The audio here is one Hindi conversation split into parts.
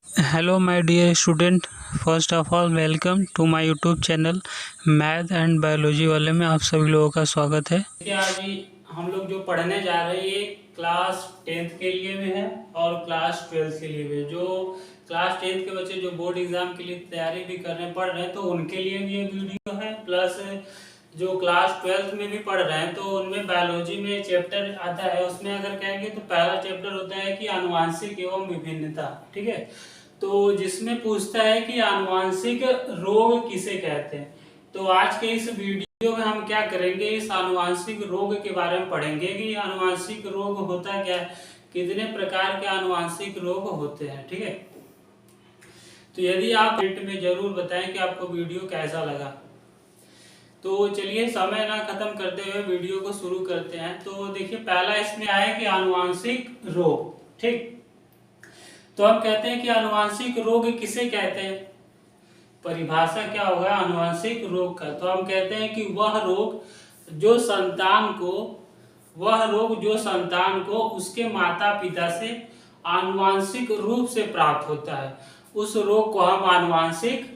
Hello, my dear student. First of all welcome to my YouTube channel math and biology वाले में आप सभी लोगों का स्वागत है। देखिए आज हम लोग जो पढ़ने जा रहे हैं ये क्लास 10th के लिए भी है और क्लास 12th के लिए भी है। जो क्लास 10th के बच्चे जो बोर्ड एग्जाम के लिए तैयारी भी करने पढ़ रहे हैं तो उनके लिए भी ये वीडियो है। प्लस जो क्लास 12th में भी पढ़ रहे हैं तो उनमें बायोलॉजी में चैप्टर आता है, उसमें अगर कहेंगे तो पहला चैप्टर होता है कि आनुवांशिक एवं विभिन्नता। ठीक है, तो जिसमें पूछता है कि आनुवांशिक रोग किसे कहते हैं। तो आज के इस वीडियो में हम क्या करेंगे, इस आनुवांशिक रोग के बारे में पढ़ेंगे कि आनुवांशिक रोग होता क्या है, कितने प्रकार के आनुवांशिक रोग होते हैं। ठीक है, तो यदि आप कमेंट में जरूर बताएं कि आपको वीडियो कैसा लगा। तो चलिए समय ना खत्म करते हुए वीडियो को शुरू करते हैं। तो देखिए पहला इसमें आया कि आनुवांशिक रोग। ठीक, तो हम कहते हैं कि आनुवांशिक रोग किसे कहते हैं, परिभाषा क्या होगा आनुवांशिक रोग का। तो हम कहते हैं कि वह रोग जो संतान को उसके माता पिता से आनुवांशिक रूप से प्राप्त होता है, उस रोग को हम आनुवांशिक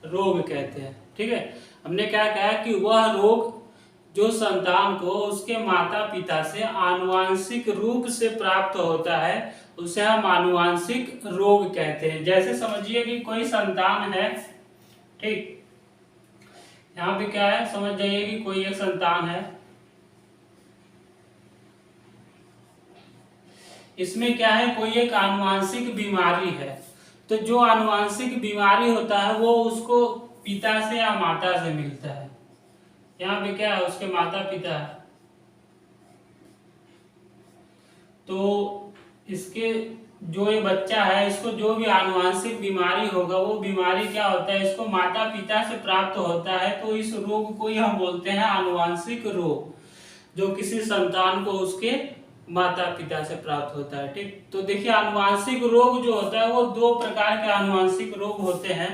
रोग कहते हैं। ठीक है, हमने क्या कहा कि वह रोग जो संतान को उसके माता पिता से आनुवांशिक रूप से प्राप्त होता है उसे हम आनुवांशिक रोग कहते हैं। जैसे समझिए कि कोई संतान है, ठीक, यहाँ पे क्या है समझ जाइए कि कोई एक संतान है, इसमें क्या है कोई एक आनुवांशिक बीमारी है। तो जो आनुवांशिक बीमारी होता है वो उसको पिता से या माता से मिलता है। यहाँ पे क्या है उसके माता पिता है, तो इसके जो ये बच्चा है इसको जो भी आनुवांशिक बीमारी होगा वो बीमारी क्या होता है इसको माता पिता से प्राप्त होता है। तो इस रोग को ही हम बोलते हैं आनुवांशिक रोग, जो किसी संतान को उसके माता पिता से प्राप्त होता है। ठीक, तो देखिए आनुवांशिक रोग जो होता है वो दो प्रकार के आनुवांशिक रोग होते हैं।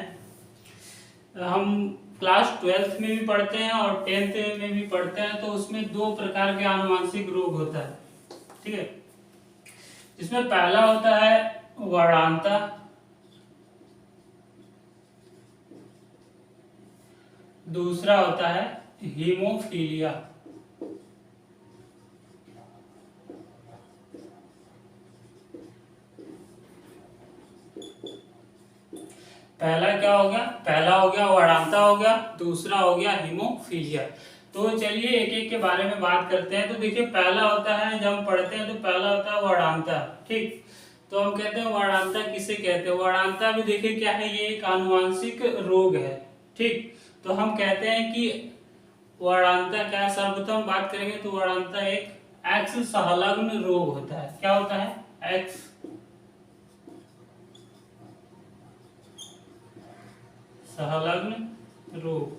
हम क्लास 12th में भी पढ़ते हैं और 10th में भी पढ़ते हैं, तो उसमें दो प्रकार के आनुवांशिक रोग होता है। ठीक है, इसमें पहला होता है वर्णांता, दूसरा होता है हीमोफीलिया। पहला क्या हो गया, पहला हो गया वर्णांता हो गया, दूसरा हो गया हीमोफीलिया। तो चलिए एक एक के बारे में बात करते हैं। तो देखिए पहला होता है जब हम पढ़ते हैं तो पहला होता है वर्णांता। ठीक, तो हम कहते हैं वर्णांता किसे कहते हैं, वर्णांता भी देखिए क्या है ये एक आनुवांशिक रोग है। ठीक, तो हम कहते हैं कि वर्णांता क्या है, सर्वप्रथम बात करेंगे तो वर्णांता एक एक्स संलग्न रोग होता है। क्या होता है, एक्स संलग्न रोग।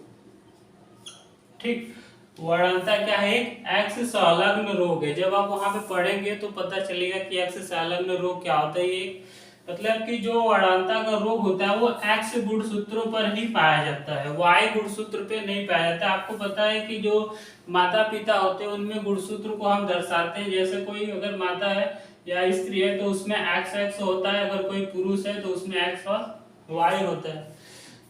ठीक, वर्णांता क्या है, एक एक्स संलग्न रोग है। जब आप वहां पे पढ़ेंगे तो पता चलेगा कि एक्स संलग्न रोग क्या होता है। ये मतलब कि जो वर्णांता का रोग होता है वो एक्स गुणसूत्रों पर ही पाया जाता है, वाई गुणसूत्र पे नहीं पाया जाता। आपको पता है कि जो माता पिता होते हैं उनमें गुणसूत्र को हम दर्शाते हैं। जैसे कोई अगर माता है या स्त्री है तो उसमें एक्स एक्स होता है, अगर कोई पुरुष है तो उसमें एक्स और वाई होता है।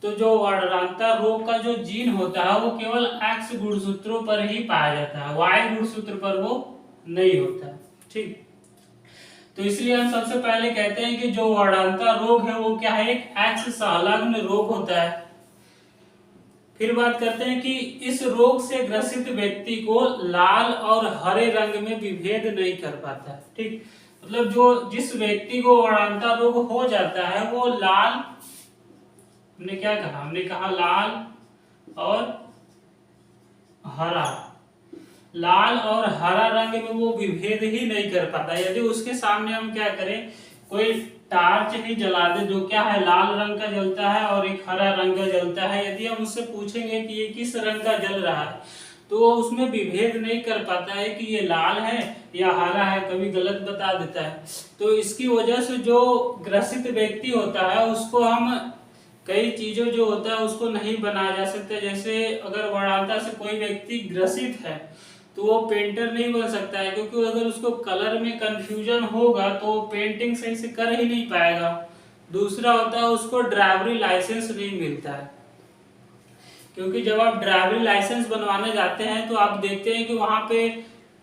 तो जो वर्णांता रोग का जो जीन होता है वो केवल एक्स गुणसूत्रों पर ही पाया जाता है, वाई गुणसूत्र पर वो नहीं होता। ठीक, तो इसलिए हम सबसे पहले कहते हैं कि जो वर्णांता रोग है वो क्या है, एक एक्स संलग्न रोग होता है। फिर बात करते हैं कि इस रोग से ग्रसित व्यक्ति को लाल और हरे रंग में विभेद नहीं कर पाता। ठीक, मतलब जो जिस व्यक्ति को वर्णांता रोग हो जाता है वो लाल, हमने क्या कहा, हमने कहा लाल और हरा, लाल और हरा रंग में वो विभेद ही नहीं कर पाता। यदि उसके सामने हम क्या करें, कोई टार्च ही जला दे जो क्या है लाल रंग का जलता है और एक हरा रंग का जलता है, यदि हम उससे पूछेंगे कि ये किस रंग का जल रहा है तो वो उसमें विभेद नहीं कर पाता है कि ये लाल है या हरा है, कभी गलत बता देता है। तो इसकी वजह से जो ग्रसित व्यक्ति होता है उसको हम कई चीजों जो होता है उसको नहीं बनाया जा सकता। जैसे अगर वर्णांता से कोई व्यक्ति ग्रसित है तो वो पेंटर नहीं बन सकता है, क्योंकि अगर उसको कलर में कंफ्यूजन होगा तो वो पेंटिंग सही से कर ही नहीं पाएगा। दूसरा होता है उसको ड्राइवरी लाइसेंस नहीं मिलता है। क्योंकि जब आप ड्राइवरी लाइसेंस बनवाने जाते हैं तो आप देखते हैं कि वहाँ पे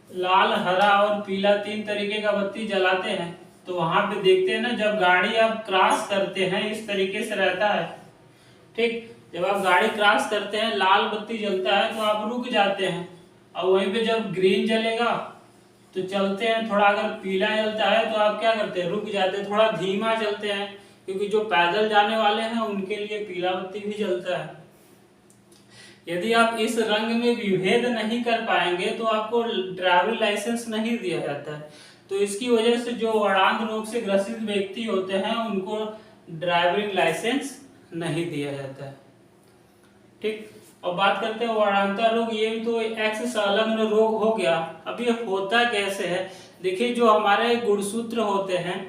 लाल, हरा और पीला 3 तरीके का बत्ती जलाते हैं। तो वहाँ पे देखते हैं ना, जब गाड़ी आप क्रॉस करते हैं इस तरीके से रहता है, ठीक। जब आप गाड़ी क्रॉस करते हैं लाल बत्ती जलता है तो आप रुक जाते हैं, और वहीं पे जब ग्रीन जलेगा तो चलते हैं। थोड़ा अगर पीला जलता है तो आप क्या करते हैं, रुक जाते हैं, थोड़ा धीमा चलते हैं, क्योंकि जो पैदल जाने वाले हैं उनके लिए पीला बत्ती भी जलता है। यदि आप इस रंग में विभेद नहीं कर पाएंगे तो आपको ड्राइविंग लाइसेंस नहीं दिया जाता है। तो इसकी वजह से जो वर्णांत रोग से ग्रसित व्यक्ति होते हैं उनको ड्राइविंग लाइसेंस नहीं दिया जाता है, ठीक। और बात करते हैं वर्णांता रोग, ये भी तो एक्स संलग्न रोग हो गया। अब ये होता कैसे है, देखिए जो हमारे गुणसूत्र होते हैं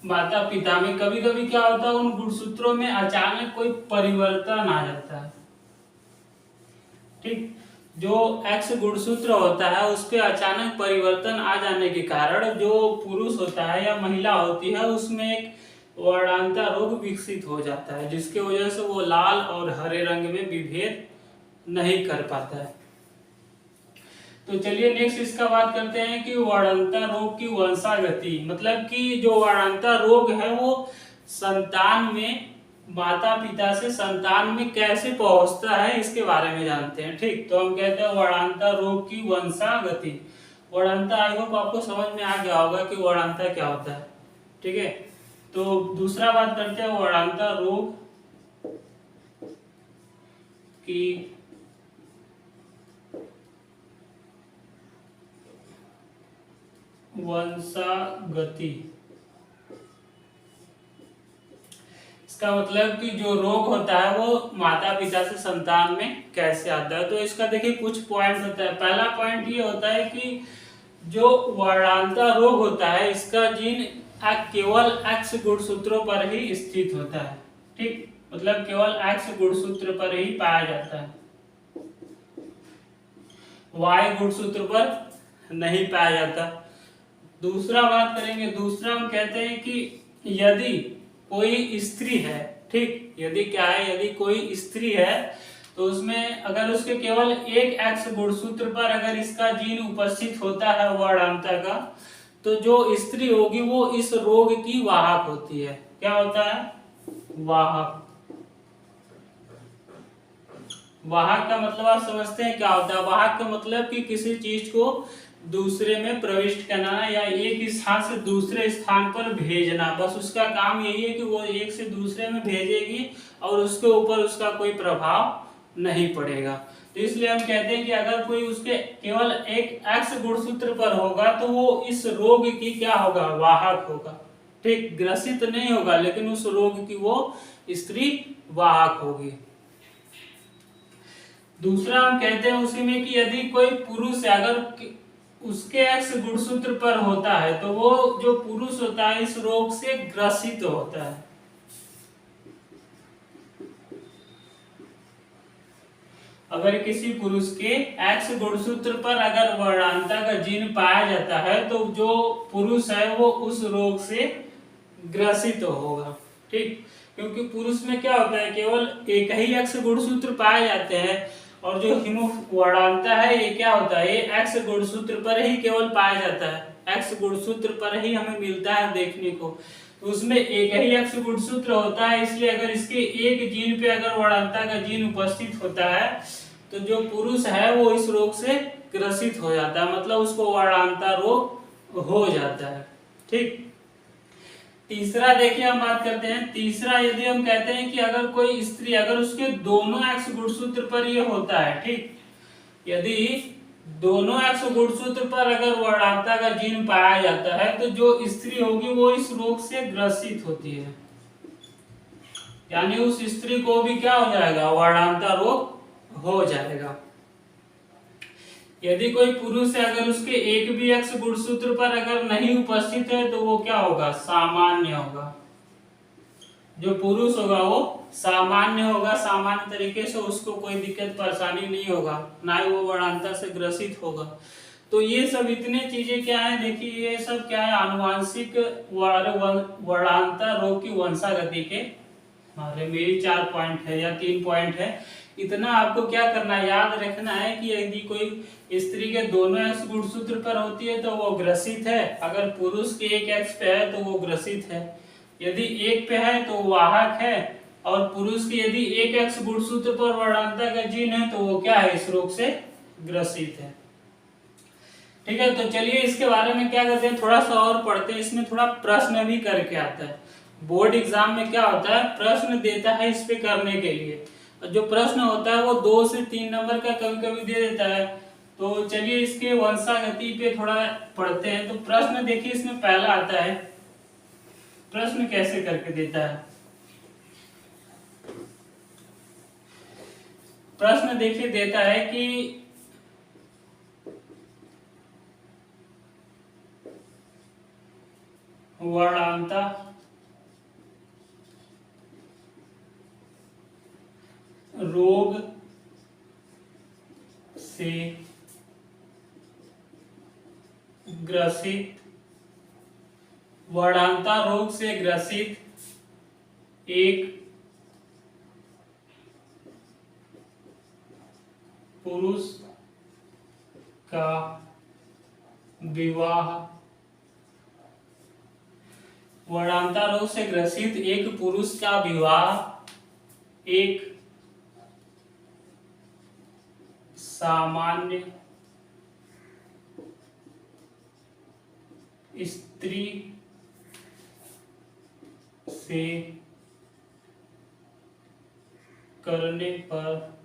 माता पिता में, कभी कभी क्या होता है उन गुणसूत्रों में अचानक कोई परिवर्तन आ जाता है, ठीक। जो एक्स गुणसूत्र होता है उस पे अचानक परिवर्तन आ जाने के कारण जो पुरुष होता है या महिला होती है उसमें एक वर्णांता रोग विकसित हो जाता है, जिसके वजह से वो लाल और हरे रंग में विभेद नहीं कर पाता है। तो चलिए नेक्स्ट इसका बात करते हैं कि वर्णांता रोग की वंशागति, मतलब कि जो वर्णांता रोग है वो संतान में, माता पिता से संतान में कैसे पहुंचता है इसके बारे में जानते हैं, ठीक। तो हम कहते हैं वर्णांता रोग की वंशागति। वर्णांता, आई होप आपको समझ में आ गया होगा कि वर्णांता क्या होता है, ठीक है। तो दूसरा बात करते हैं वर्णांता रोग की वंशागति। इसका मतलब कि जो रोग होता है वो माता पिता से संतान में कैसे आता है। तो इसका देखिए कुछ पॉइंट होता है। पहला पॉइंट ये होता है कि जो वर्णांता रोग होता है इसका जीन केवल एक्स गुणसूत्रों पर ही स्थित होता है, ठीक। मतलब केवल एक्स गुणसूत्र पर ही पाया जाता है, वाई गुणसूत्र पर नहीं पाया जाता। दूसरा बात करेंगे, दूसरा हम कहते हैं कि यदि कोई स्त्री है, ठीक, यदि क्या है, यदि कोई स्त्री है तो उसमें अगर उसके केवल एक एक्स गुणसूत्र पर अगर इसका जीन उपस्थित होता है वर्णांता का, तो जो स्त्री होगी वो इस रोग की वाहक होती है। क्या होता है, वाहक। वाहक का मतलब आप समझते हैं क्या होता है। वाहक का मतलब कि किसी चीज को दूसरे में प्रविष्ट करना या एक स्थान से दूसरे स्थान पर भेजना, बस उसका काम यही है कि वो एक से दूसरे में भेजेगी और उसके ऊपर उसका कोई प्रभाव नहीं पड़ेगा। तो इसलिए हम कहते हैं कि अगर कोई उसके केवल एक एक्स गुणसूत्र पर होगा तो वो इस रोग की क्या होगा, वाहक होगा, ठीक। ग्रसित नहीं होगा लेकिन उस रोग की वो स्त्री वाहक होगी। दूसरा हम कहते हैं उसी में कि यदि कोई पुरुष अगर उसके एक्स गुणसूत्र पर होता है तो वो जो पुरुष होता है इस रोग से ग्रसित होता है। अगर किसी पुरुष के एक्स गुणसूत्र पर अगर वर्णांता का जीन पाया जाता है तो जो पुरुष है वो उस रोग से ग्रसित होगा, ठीक। क्योंकि पुरुष में क्या होता है, केवल एक ही एक्स गुणसूत्र पाए जाते हैं और जो वर्णांता है ये क्या होता है, ये एक्स गुणसूत्र पर ही केवल पाया जाता है, एक्स गुणसूत्र पर ही हमें मिलता है देखने को। तो उसमें एक ही एक्स गुणसूत्र होता है, इसलिए अगर इसके एक जीन पे अगर वर्णांता का जीन उपस्थित होता है तो जो पुरुष है वो इस रोग से ग्रसित हो जाता है, मतलब उसको वर्णांता रोग हो जाता है, ठीक। तीसरा देखिए हम बात करते हैं, तीसरा यदि हम कहते हैं कि अगर कोई स्त्री अगर उसके दोनों एक्स गुणसूत्र पर ये होता है, ठीक, यदि दोनों एक्स गुणसूत्र पर अगर वर्णांता का जीन पाया जाता है तो जो स्त्री होगी वो इस रोग से ग्रसित होती है, यानी उस स्त्री को भी क्या हो जाएगा, वर्णांता रोग हो जाएगा। यदि कोई पुरुष है अगर उसके एक भी एक्स गुणसूत्र पर अगर नहीं उपस्थित है तो वो क्या होगा, सामान्य होगा। जो पुरुष होगा वो सामान्य होगा, सामान्य तरीके से उसको कोई दिक्कत परेशानी नहीं होगा, ना ही वो वर्णांता से ग्रसित होगा। तो ये सब इतने चीजें क्या है, देखिए ये सब क्या है, आनुवांशिक वर्णांतर रोग की वंशागति के बारे में। ये 4 पॉइंट है या 3 पॉइंट है। इतना आपको क्या करना है, याद रखना है कि यदि कोई स्त्री के दोनों एक्स गुणसूत्र पर होती है तो वो ग्रसित है, अगर पुरुष के एक एक्स पे है तो वो ग्रसित है, यदि एक पे है तो वाहक है, और पुरुष के यदि एक एक्स गुणसूत्र पर वर्णांतर का जीन है तो वो क्या है, इस रोग से ग्रसित है। ठीक है, तो चलिए इसके बारे में क्या करते हैं, थोड़ा सा और पढ़ते हैं। इसमें थोड़ा प्रश्न भी करके आता है, बोर्ड एग्जाम में क्या होता है, प्रश्न देता है इस पे करने के लिए, और जो प्रश्न होता है वो 2 से 3 नंबर का कभी कभी दे देता है। तो चलिए इसके वंशागति पे थोड़ा पढ़ते हैं। तो प्रश्न देखिए, इसमें पहला आता है, प्रश्न कैसे करके देता है। प्रश्न देखिए देता है कि वर्णांतर रोग से ग्रसित, वर्णांतर रोग से ग्रसित एक पुरुष का विवाह, वर्णांतर रोग से ग्रसित एक पुरुष का विवाह एक सामान्य स्त्री से करने पर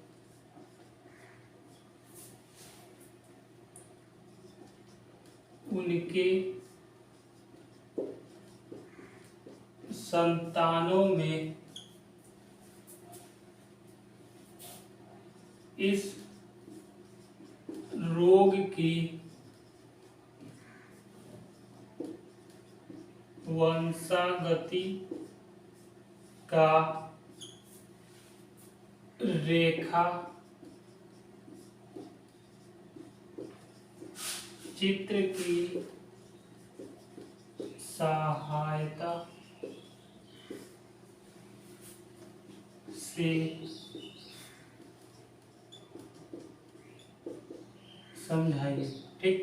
उनके संतानों में इस रोग की वंशागति का रेखा चित्र की सहायता से समझाइए। ठीक,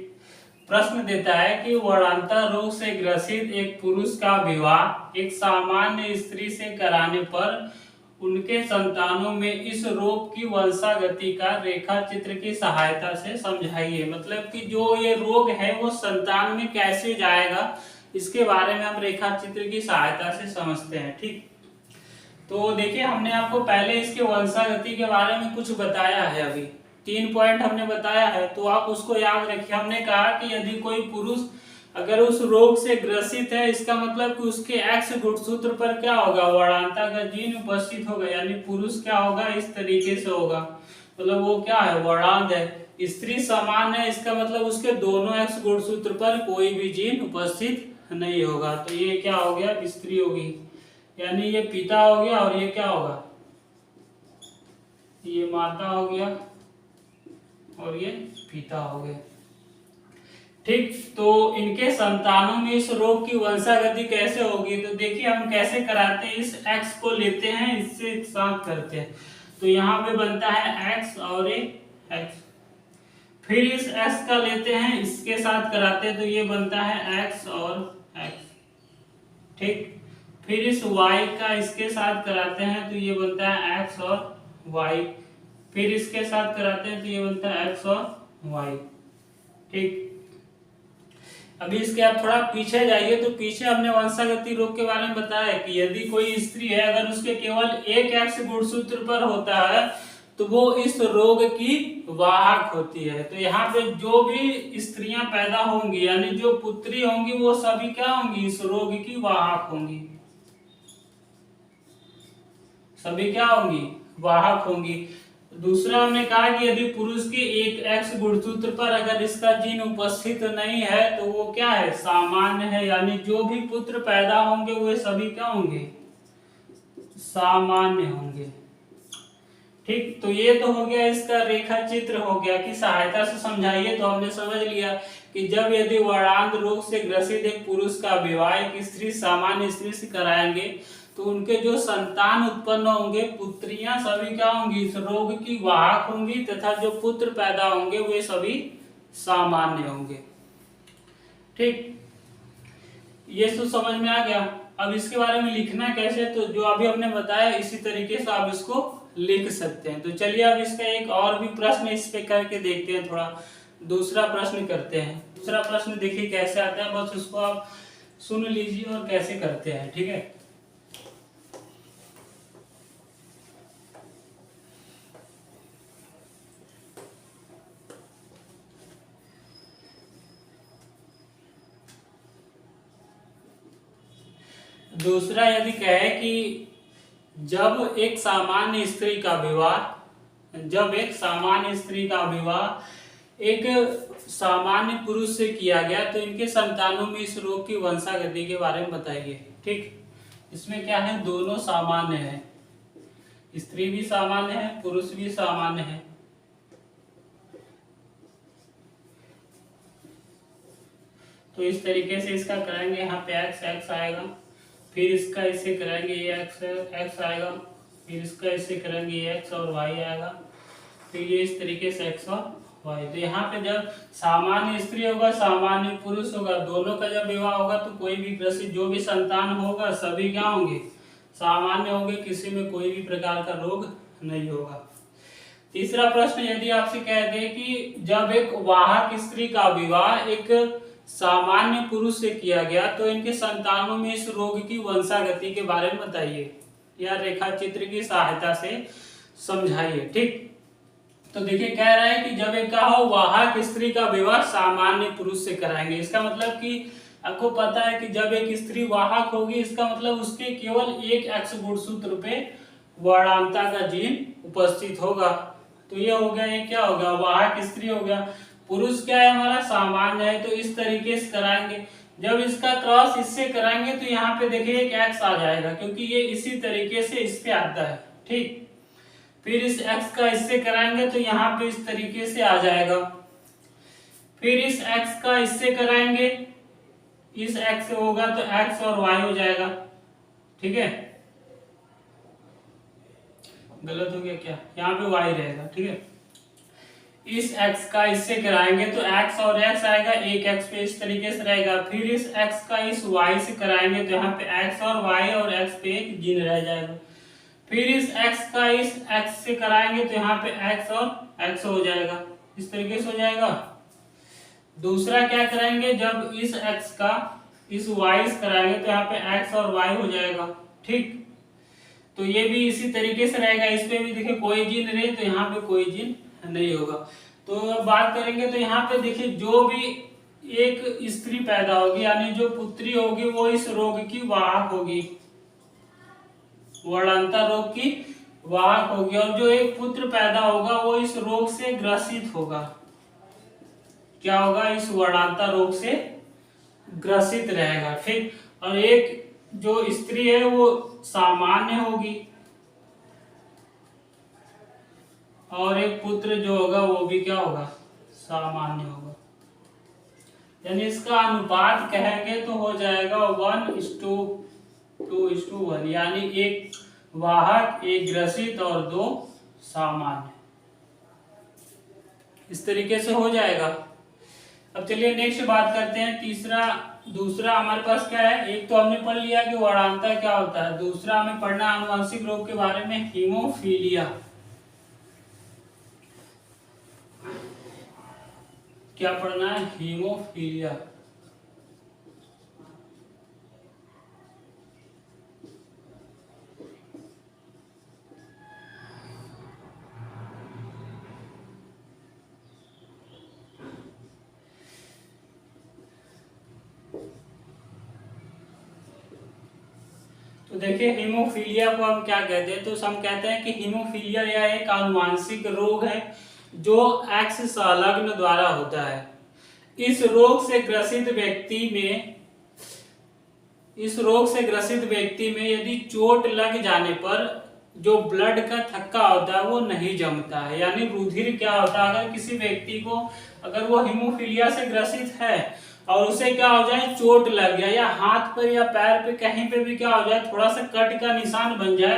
प्रश्न देता है कि वर्णांतर रोग से ग्रसित एक पुरुष का विवाह एक सामान्य स्त्री से कराने पर उनके संतानों में इस रोग की वंशागति का रेखा चित्र की सहायता से समझाइए। मतलब कि जो ये रोग है वो संतान में कैसे जाएगा, इसके बारे में हम रेखा चित्र की सहायता से समझते हैं। ठीक, तो देखिए हमने आपको पहले इसके वंशागति के बारे में कुछ बताया है, अभी 3 पॉइंट हमने बताया है, तो आप उसको याद रखिए। हमने कहा कि यदि कोई पुरुष अगर उस रोग से ग्रसित है, इसका मतलब कि उसके एक्स गुणसूत्र पर क्या होगा, वर्णांतर का जीन उपस्थित होगा, यानी पुरुष क्या होगा, इस तरीके से होगा, मतलब वो क्या है, वर्णांत है। स्त्री समान है, इसका मतलब उसके दोनों एक्स गुणसूत्र पर कोई भी जीन उपस्थित नहीं होगा, तो ये क्या हो गया, स्त्री होगी, यानी ये पिता हो गया और ये क्या होगा, ये माता हो गया और ये पिता हो गया। ठीक, तो इनके संतानों में इस रोग की वंशागति कैसे होगी, तो देखिए हम कैसे कराते हैं, इस x को लेते हैं, इससे एक साथ करते हैं, तो यहाँ पे बनता है x और एक x, फिर इस x का लेते हैं, इसके साथ कराते हैं, तो ये बनता है x और x। ठीक, फिर इस y का इसके साथ कराते हैं, तो ये बनता है x और y, फिर इसके साथ कराते हैं तो ये बनता है x और y। ठीक, अभी इसके आप थोड़ा पीछे जाइए, तो पीछे हमने वंशागति रोग के बारे में बताया कि यदि कोई स्त्री है, अगर उसके केवल एक एक्स गुणसूत्र पर होता है तो वो इस रोग की वाहक होती है। तो यहाँ पे जो भी स्त्रियां पैदा होंगी, यानी जो पुत्री होंगी, वो सभी क्या होंगी, इस रोग की वाहक होंगी, सभी क्या होंगी, वाहक होंगी। दूसरा हमने कहा कि यदि पुरुष के एक एक्स गुणसूत्र पर अगर इसका जीन उपस्थित नहीं है तो वो क्या है, सामान्य है, यानी जो भी पुत्र पैदा होंगे वे सभी क्या होंगे, सामान्य होंगे। ठीक, तो ये तो हो गया इसका रेखा चित्र हो गया कि सहायता से समझाइए। तो हमने समझ लिया कि जब यदि वर्णांध रोग से ग्रसित एक पुरुष का विवाह एक स्त्री सामान्य स्त्री से कराएंगे तो उनके जो संतान उत्पन्न होंगे, पुत्रियां सभी क्या होंगी, इस रोग की वाहक होंगी तथा जो पुत्र पैदा होंगे वे सभी सामान्य होंगे। ठीक, ये तो समझ में आ गया। अब इसके बारे में लिखना कैसे, तो जो अभी हमने बताया इसी तरीके से आप इसको लिख सकते हैं। तो चलिए अब इसका एक और भी प्रश्न इस पे करके देखते हैं, थोड़ा दूसरा प्रश्न करते हैं। दूसरा प्रश्न देखिए कैसे आता है, बस उसको आप सुन लीजिए और कैसे करते हैं। ठीक है, दूसरा यदि कहे कि जब एक सामान्य स्त्री का विवाह एक सामान्य पुरुष से किया गया तो इनके संतानों में इस रोग की वंशागति के बारे में बताइए। ठीक, इसमें क्या है, दोनों सामान्य है, स्त्री भी सामान्य है, पुरुष भी सामान्य है। तो इस तरीके से इसका करेंगे, यहाँ पे x आएगा, फिर इसका इससे करेंगे ये x आएगा, फिर इसका इससे करेंगे ये x और y आएगा, फिर ये इस तरीके से x और y। तो यहाँ पे जब सामान्य स्त्री होगा सामान्य पुरुष होगा, दोनों का जब विवाह होगा तो कोई भी ग्रसित जो भी संतान होगा सभी क्या होंगे, सामान्य होंगे, किसी में कोई भी प्रकार का रोग नहीं होगा। तीसरा प्रश्न यदि आपसे कह दे कि जब एक वाहक स्त्री का विवाह एक सामान्य पुरुष से किया गया तो इनके संतानों में इस रोग की वंशागति के बारे में बताइए या रेखा चित्र की सहायता से समझाइए। ठीक, तो देखिए कह रहा है कि जब एक का हो वाहक स्त्री का विवाह सामान्य पुरुष से कराएंगे, इसका मतलब कि आपको पता है कि जब एक स्त्री वाहक होगी इसका मतलब उसके केवल एक एक्स गुणसूत्र पे वर्णांता का जीन उपस्थित होगा। तो ये हो गया, ये क्या होगा, वाहक स्त्री हो गया। पुरुष क्या है हमारा, सामान्य है, तो इस तरीके से कराएंगे। जब इसका क्रॉस इससे कराएंगे तो यहाँ पे देखिए एक एक्स आ जाएगा क्योंकि ये इसी तरीके से इस पे आता है। ठीक, फिर इस x का इससे कराएंगे तो यहाँ पे इस तरीके से आ जाएगा, फिर इस x का इससे कराएंगे, इस x से होगा तो x और y हो जाएगा। ठीक है, गलत हो गया क्या, यहाँ पे y रहेगा। ठीक है, इस x का इससे कराएंगे तो x और x आएगा, एक x पे इस तरीके से रहेगा, फिर इस x का इस y से कराएंगे तो यहाँ पे x और y और x पे एक जीन रह जाएगा, फिर इस x का इस x से कराएंगे तो यहाँ पे x और x हो जाएगा, इस तरीके से हो जाएगा। दूसरा क्या कराएंगे, जब इस x का इस y से कराएंगे तो यहाँ पे x और y हो जाएगा। ठीक, तो ये भी इसी तरीके से रहेगा, इस पे भी देखिए कोई जीन रहे तो यहाँ पे कोई जीन नहीं होगा। तो अब बात करेंगे तो यहाँ पे देखिए जो भी एक स्त्री पैदा होगी यानी जो पुत्री होगी वो इस रोग की वाहक होगी, वर्णांता रोग की वाहक होगी, और जो एक पुत्र पैदा होगा वो इस रोग से ग्रसित होगा। क्या होगा, इस वर्णांता रोग से ग्रसित रहेगा। ठीक, और एक जो स्त्री है वो सामान्य होगी और एक पुत्र जो होगा वो भी क्या होगा, सामान्य होगा। यानी इसका अनुपात कहेंगे तो हो जाएगा 1:2:1, यानी एक वाहक, एक ग्रसित और 2 सामान्य, इस तरीके से हो जाएगा। अब चलिए नेक्स्ट बात करते हैं। दूसरा हमारे पास क्या है, एक तो हमने पढ़ लिया कि वर्णांता क्या होता है, दूसरा हमें पढ़ना आनुवंशिक रोग के बारे में, हीमोफीलिया। क्या पढ़ना है, हीमोफीलिया। तो देखिए हीमोफीलिया को हम क्या कहते हैं, तो हम कहते हैं कि हीमोफीलिया यह एक आनुवंशिक रोग है जो एक्स संलग्न द्वारा होता है। इस रोग से ग्रसित व्यक्ति में यदि चोट लग जाने पर जो ब्लड का थक्का होता है वो नहीं जमता है। यानी रुधिर क्या होता है, अगर किसी व्यक्ति को अगर वो हीमोफीलिया से ग्रसित है और उसे क्या हो जाए, चोट लग गया या हाथ पर या पैर पे कहीं पे भी क्या हो जाए, थोड़ा सा कट का निशान बन जाए,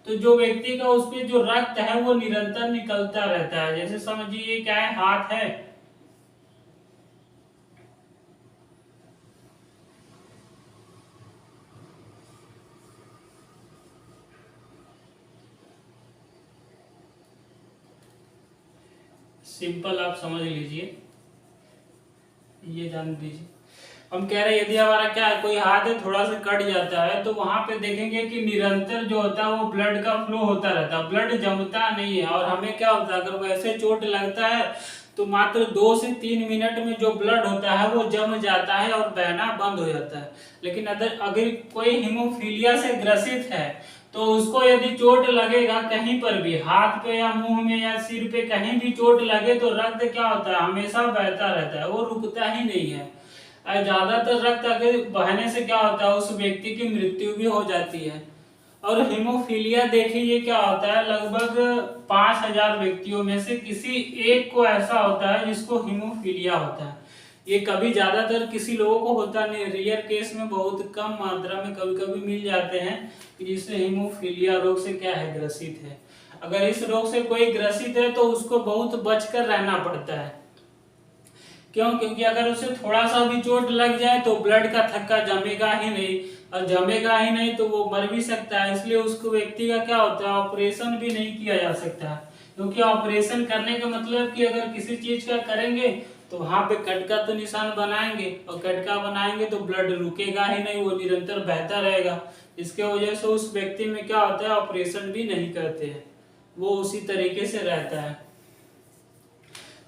तो जो व्यक्ति का उस पे जो रक्त है वो निरंतर निकलता रहता है। जैसे समझिए क्या है, हाथ है, सिंपल आप समझ लीजिए, ये जान दीजिए। हम कह रहे हैं यदि हमारा क्या है, कोई हाथ है थोड़ा सा कट जाता है तो वहां पे देखेंगे कि निरंतर जो होता है वो ब्लड का फ्लो होता रहता है, ब्लड जमता नहीं है। और हमें क्या होता है, अगर वैसे चोट लगता है तो मात्र 2 से 3 मिनट में जो ब्लड होता है वो जम जाता है और बहना बंद हो जाता है। लेकिन अगर कोई हीमोफीलिया से ग्रसित है तो उसको यदि चोट लगेगा कहीं पर भी, हाथ पे या मुंह में या सिर पे कहीं भी चोट लगे, तो रक्त क्या होता है, हमेशा बहता रहता है, वो रुकता ही नहीं है। ज्यादातर रक्त अगर बहने से क्या होता है, उस व्यक्ति की मृत्यु भी हो जाती है। और हीमोफीलिया देखिए ये क्या होता है, लगभग 5,000 व्यक्तियों में से किसी एक को ऐसा होता है जिसको हीमोफीलिया होता है। ये कभी ज्यादातर किसी लोगों को होता नहीं, रेयर केस में बहुत कम मात्रा में कभी कभी मिल जाते हैं कि जिससे हीमोफीलिया रोग से क्या है, ग्रसित है। अगर इस रोग से कोई ग्रसित है तो उसको बहुत बचकर रहना पड़ता है। क्यों? क्योंकि अगर उसे थोड़ा सा भी चोट लग जाए तो ब्लड का थक्का जमेगा ही नहीं, और जमेगा ही नहीं तो वो मर भी सकता है। इसलिए उसको व्यक्ति का क्या होता है, ऑपरेशन भी नहीं किया जा सकता है। क्योंकि ऑपरेशन करने का मतलब कि अगर किसी चीज का करेंगे तो वहां पे कटका तो निशान बनाएंगे, और कटका बनाएंगे तो ब्लड रुकेगा ही नहीं, वो निरंतर बहता रहेगा। इसके वजह से उस व्यक्ति में क्या होता है, ऑपरेशन भी नहीं करते हैं, वो उसी तरीके से रहता है।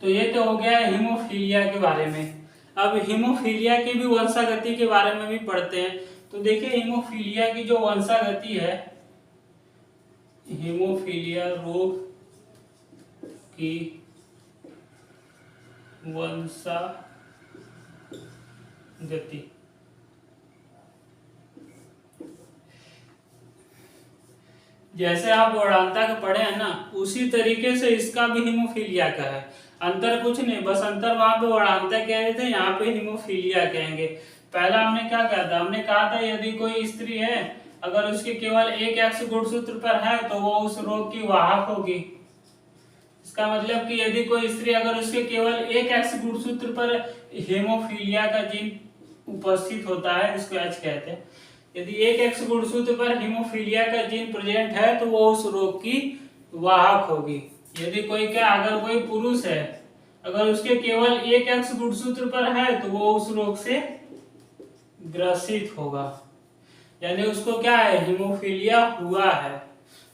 तो ये तो हो गया हीमोफीलिया के बारे में। अब हीमोफीलिया की भी वंशागति के बारे में भी पढ़ते हैं। तो देखिए हीमोफीलिया की जो वंशागति है, हीमोफीलिया रोग की वंशागति, जैसे आप वर्णांता के पढ़े हैं ना, उसी तरीके से इसका भी हीमोफीलिया का है। अंतर कुछ नहीं, बस अंतर वहां पे वर्णांता कह रहे थे, यहाँ पे हीमोफीलिया कहेंगे। पहला हमने क्या कहा था, हमने कहा था यदि कोई स्त्री है अगर उसके केवल एक एक्स गुणसूत्र पर है तो वो उस रोग की वाहक होगी। इसका मतलब कि यदि कोई स्त्री अगर उसके केवल एक एक्स गुणसूत्र पर हेमोफीलिया का जीन उपस्थित होता है, जिसको एच कहते हैं, यदि एक एक्स गुणसूत्र पर हीमोफीलिया का जीन प्रेजेंट है तो वो उस रोग की वाहक होगी। यदि कोई क्या, अगर कोई पुरुष है अगर उसके केवल एक एक्स गुणसूत्र पर है तो वो उस रोग से ग्रसित होगा, यानी उसको क्या है, हीमोफीलिया हुआ है,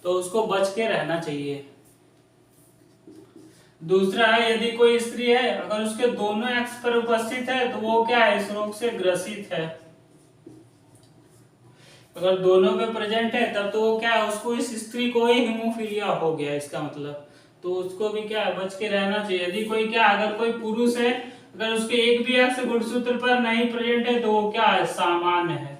तो उसको बच के रहना चाहिए। दूसरा है, यदि कोई स्त्री है अगर उसके दोनों एक्स पर उपस्थित है तो वो क्या है, इस रोग से ग्रसित है। अगर दोनों पे प्रेजेंट है तब तो वो क्या है, उसको, इस स्त्री को ही हीमोफीलिया हो गया, इसका मतलब, तो उसको भी क्या है, बच के रहना चाहिए। यदि कोई क्या, अगर कोई पुरुष है अगर उसके एक भी एक्स गुणसूत्र पर नहीं प्रेजेंट है तो वो क्या है, सामान्य है।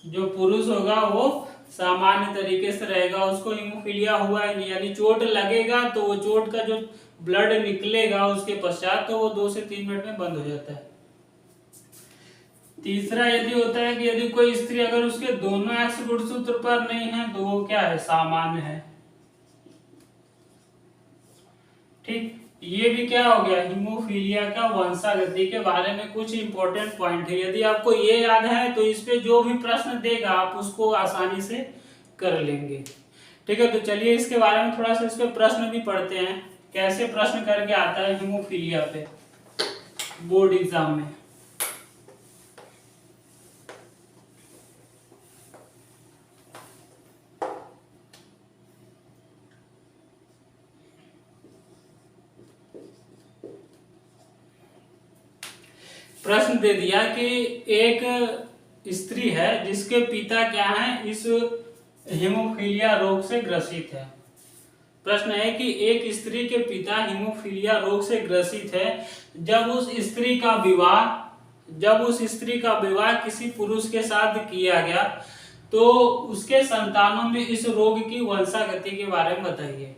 जो पुरुष होगा वो सामान्य तरीके से रहेगा, उसको हीमोफीलिया हुआ है नहीं, यानी चोट लगेगा तो वो चोट का जो ब्लड निकलेगा उसके पश्चात तो वो 2 से 3 मिनट में बंद हो जाता है। तीसरा यदि होता है कि यदि कोई स्त्री अगर उसके दोनों एक्स गुणसूत्र पर नहीं है तो वो क्या है, सामान्य है। ठीक, ये भी क्या हो गया, हीमोफीलिया का वंशागति के बारे में कुछ इंपॉर्टेंट पॉइंट है। यदि आपको ये याद है तो इस पे जो भी प्रश्न देगा आप उसको आसानी से कर लेंगे। ठीक है, तो चलिए इसके बारे में थोड़ा सा इस पे प्रश्न भी पढ़ते हैं, कैसे प्रश्न करके आता है हीमोफीलिया पे बोर्ड एग्जाम में। प्रश्न दे दिया कि एक स्त्री है जिसके पिता क्या है, इस हीमोफीलिया रोग से ग्रसित है। प्रश्न है कि एक स्त्री के पिता हीमोफीलिया रोग से ग्रसित है, जब उस स्त्री का विवाह किसी पुरुष के साथ किया गया तो उसके संतानों में इस रोग की वंशागति के बारे में बताइए।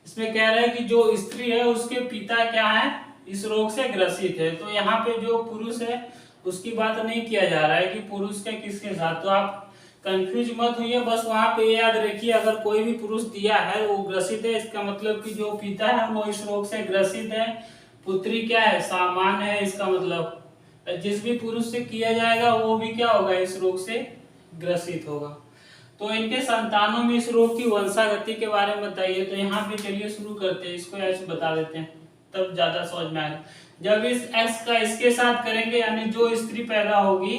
इसमें कह रहा है कि जो स्त्री है उसके पिता क्या है, इस रोग से ग्रसित है। तो यहाँ पे जो पुरुष है उसकी बात नहीं किया जा रहा है कि पुरुष के किसके साथ। तो आप कंफ्यूज मत होइए, बस वहां पे याद रखिए अगर कोई भी पुरुष दिया है वो ग्रसित है, इसका मतलब कि जो पिता है वो इस रोग से ग्रसित है। पुत्री क्या है, सामान्य है, इसका मतलब जिस भी पुरुष से किया जाएगा वो भी क्या होगा, इस रोग से ग्रसित होगा। तो इनके संतानों में इस रोग की वंशागति के बारे में बताइए। तो यहाँ पे चलिए शुरू करते हैं, इसको ऐसे बता देते हैं तब ज्यादा समझ में आएगा। जब इस एक्स का इसके साथ करेंगे यानी जो स्त्री पैदा होगी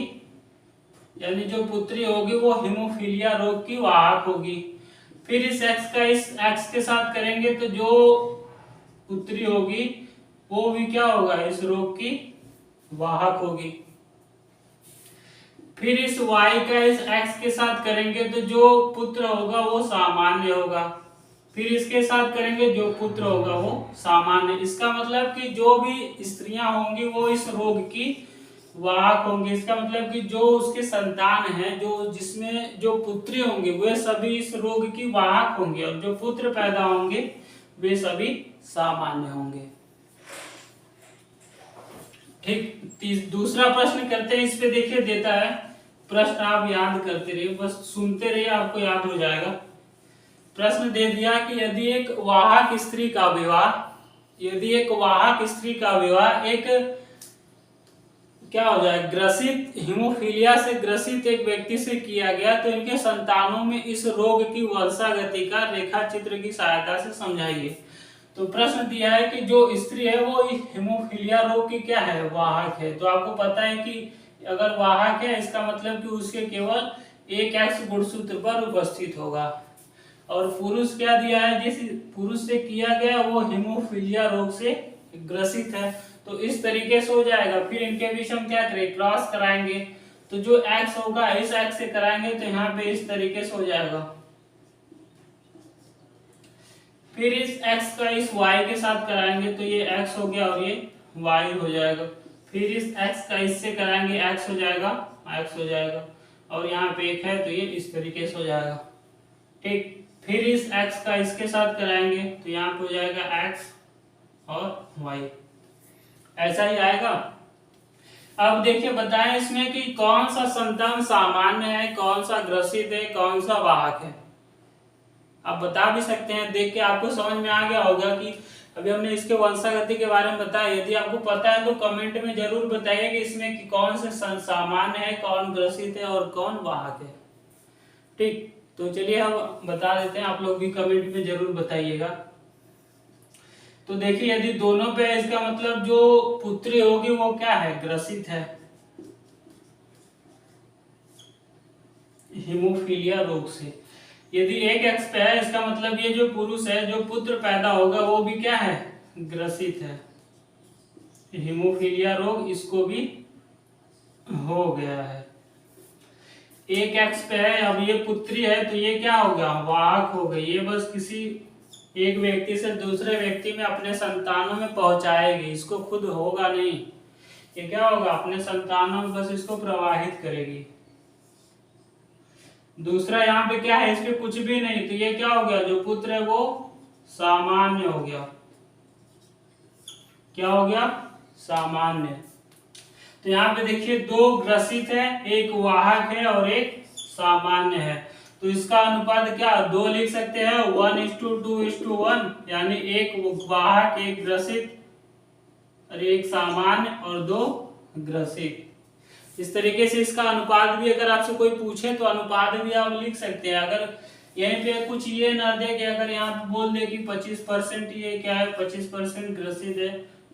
यानी जो पुत्री होगी वो हेमोफीलिया रोग की वाहक होगी। फिर इस एक्स का इस एक्स के साथ करेंगे तो जो पुत्री होगी वो भी क्या होगा, इस रोग की वाहक होगी। फिर इस y का इस x के साथ करेंगे तो जो पुत्र होगा वो सामान्य होगा। फिर इसके साथ करेंगे जो पुत्र होगा वो सामान्य। इसका मतलब कि जो भी स्त्रियां होंगी वो इस रोग की वाहक होंगे। इसका मतलब कि जो उसके संतान है, जो जिसमें जो पुत्री होंगे वे सभी इस रोग की वाहक होंगे और जो पुत्र पैदा होंगे वे सभी सामान्य होंगे। ठीक, दूसरा प्रश्न करते हैं। इस पे देखिए देता है प्रश्न, आप याद करते रहिए, बस सुनते रहिए आपको याद हो जाएगा। प्रश्न दे दिया कि यदि एक वाहक स्त्री का विवाह एक क्या हो जाए, ग्रसित हीमोफीलिया से ग्रसित एक व्यक्ति से किया गया तो इनके संतानों में इस रोग की वंशागति का रेखा चित्र की सहायता से समझाइए। तो प्रश्न दिया है कि जो स्त्री है वो हेमोफीलिया रोग की क्या है, वाहक है। तो आपको पता है कि अगर वाहक है इसका मतलब कि उसके केवल एक एक्स गुणसूत्र पर उपस्थित होगा। और पुरुष क्या दिया है, जिस पुरुष से किया गया वो हेमोफीलिया रोग से ग्रसित है। तो इस तरीके से हो जाएगा। फिर इनके बीच हम क्या करें, क्रॉस कराएंगे। तो जो एक्स होगा इस एक्स से कराएंगे तो यहाँ पे इस तरीके से हो जाएगा। फिर इस x का इस y के साथ कराएंगे तो ये x हो गया और ये y हो जाएगा। फिर इस x का इससे कराएंगे x हो जाएगा और यहाँ पे एक है तो ये इस तरीके से हो जाएगा। ठीक, फिर इस x का इसके साथ कराएंगे तो यहाँ पे हो जाएगा x और y, ऐसा ही आएगा। अब देखिए बताएं इसमें कि कौन सा संतान सामान्य है, कौन सा ग्रसित है, कौन सा वाहक है। आप बता भी सकते हैं, देख के आपको समझ में आ गया होगा कि अभी हमने इसके वंशागति के बारे में बताया। यदि आपको पता है तो कमेंट में जरूर बताइए कि इसमें कि कौन से सामान्य है, कौन ग्रसित है और कौन वाहक है। ठीक, तो चलिए हम बता देते हैं, आप लोग भी कमेंट में जरूर बताइएगा। तो देखिए यदि दोनों पे है इसका मतलब जो पुत्री होगी वो क्या है, ग्रसित है हेमोफीलिया रोग से। यदि एक एक्स पे है इसका मतलब ये जो पुरुष है जो पुत्र पैदा होगा वो भी क्या है, ग्रसित है हेमोफीलिया रोग, इसको भी हो गया है। एक एक्स पे है, अब ये पुत्री है तो ये क्या होगा, वाहक हो गई। ये बस किसी एक व्यक्ति से दूसरे व्यक्ति में अपने संतानों में पहुंचाएगी, इसको खुद होगा नहीं। ये क्या होगा, अपने संतानों में बस इसको प्रवाहित करेगी। दूसरा यहाँ पे क्या है, इस पे कुछ भी नहीं, तो ये क्या हो गया, जो पुत्र है वो सामान्य हो गया। क्या हो गया, सामान्य। तो यहाँ पे देखिए दो ग्रसित है, एक वाहक है और एक सामान्य है। तो इसका अनुपात क्या, 2 लिख सकते हैं, 1:2:1, यानी एक वाहक, एक ग्रसित और एक सामान्य और 2 ग्रसित। इस तरीके से इसका अनुपात भी अगर आपसे कोई पूछे तो अनुपात भी आप लिख सकते हैं। अगर यहीं पे कुछ ये ना दे कि अगर यहाँ पे बोल दे कि 25% ये क्या है, 25% ग्रसित है,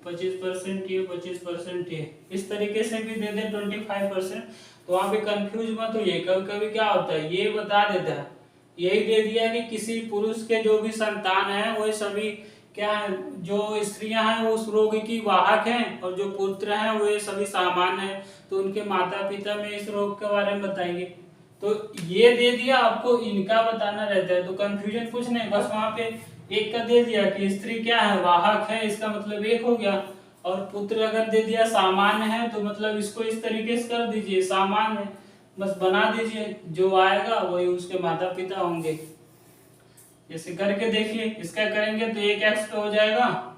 25% ये, 25% ये, इस तरीके से भी दे दे 25%, तो वहां पे कंफ्यूज मत होइए। कभी कभी क्या होता है ये बता देता है, यही दे दिया कि किसी पुरुष के जो भी संतान है वो सभी क्या है, जो स्त्रियां हैं वो उस रोग की वाहक हैं और जो पुत्र हैं वो सभी सामान्य हैं, तो उनके माता पिता में इस रोग के बारे में बताएंगे। तो ये दे दिया, आपको इनका बताना रहता है, तो कंफ्यूजन कुछ नहीं, बस वहां पे एक का दे दिया कि स्त्री क्या है, वाहक है, इसका मतलब एक हो गया। और पुत्र अगर दे दिया सामान्य है तो मतलब इसको इस तरीके से कर दीजिए, सामान्य बस बना दीजिए, जो आएगा वही उसके माता पिता होंगे। जैसे करके देखिए, इसका करेंगे तो एक एक्स पे हो जाएगा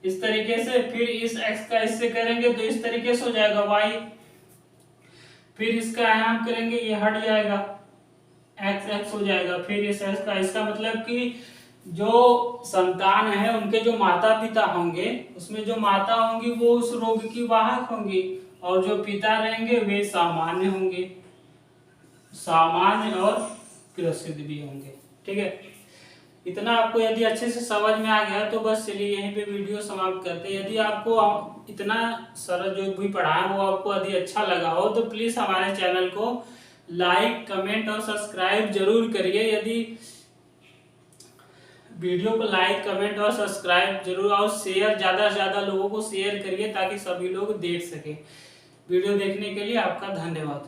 इस तरीके से, फिर इस एक्स का इससे करेंगे तो इस तरीके से हो जाएगा वाई, फिर इसका यहाँ करेंगे ये हट जाएगा एक्स एक्स हो जाएगा, फिर इस एक्स का, इसका मतलब कि जो संतान है उनके जो माता पिता होंगे उसमें जो माता होंगी वो उस रोग की वाहक होंगी, और जो पिता रहेंगे वे सामान्य होंगे, सामान्य और ग्रसित भी होंगे। ठीक है, इतना आपको यदि अच्छे से समझ में आ गया तो बस चलिए यहीं पे वीडियो समाप्त करते हैं। यदि आपको इतना सरल जो भी पढ़ा है वो आपको यदि अच्छा लगा हो तो प्लीज हमारे चैनल को लाइक कमेंट और सब्सक्राइब जरूर करिए। यदि वीडियो को लाइक कमेंट और सब्सक्राइब जरूर, और शेयर ज़्यादा से ज़्यादा लोगों को शेयर करिए ताकि सभी लोग देख सके। वीडियो देखने के लिए आपका धन्यवाद।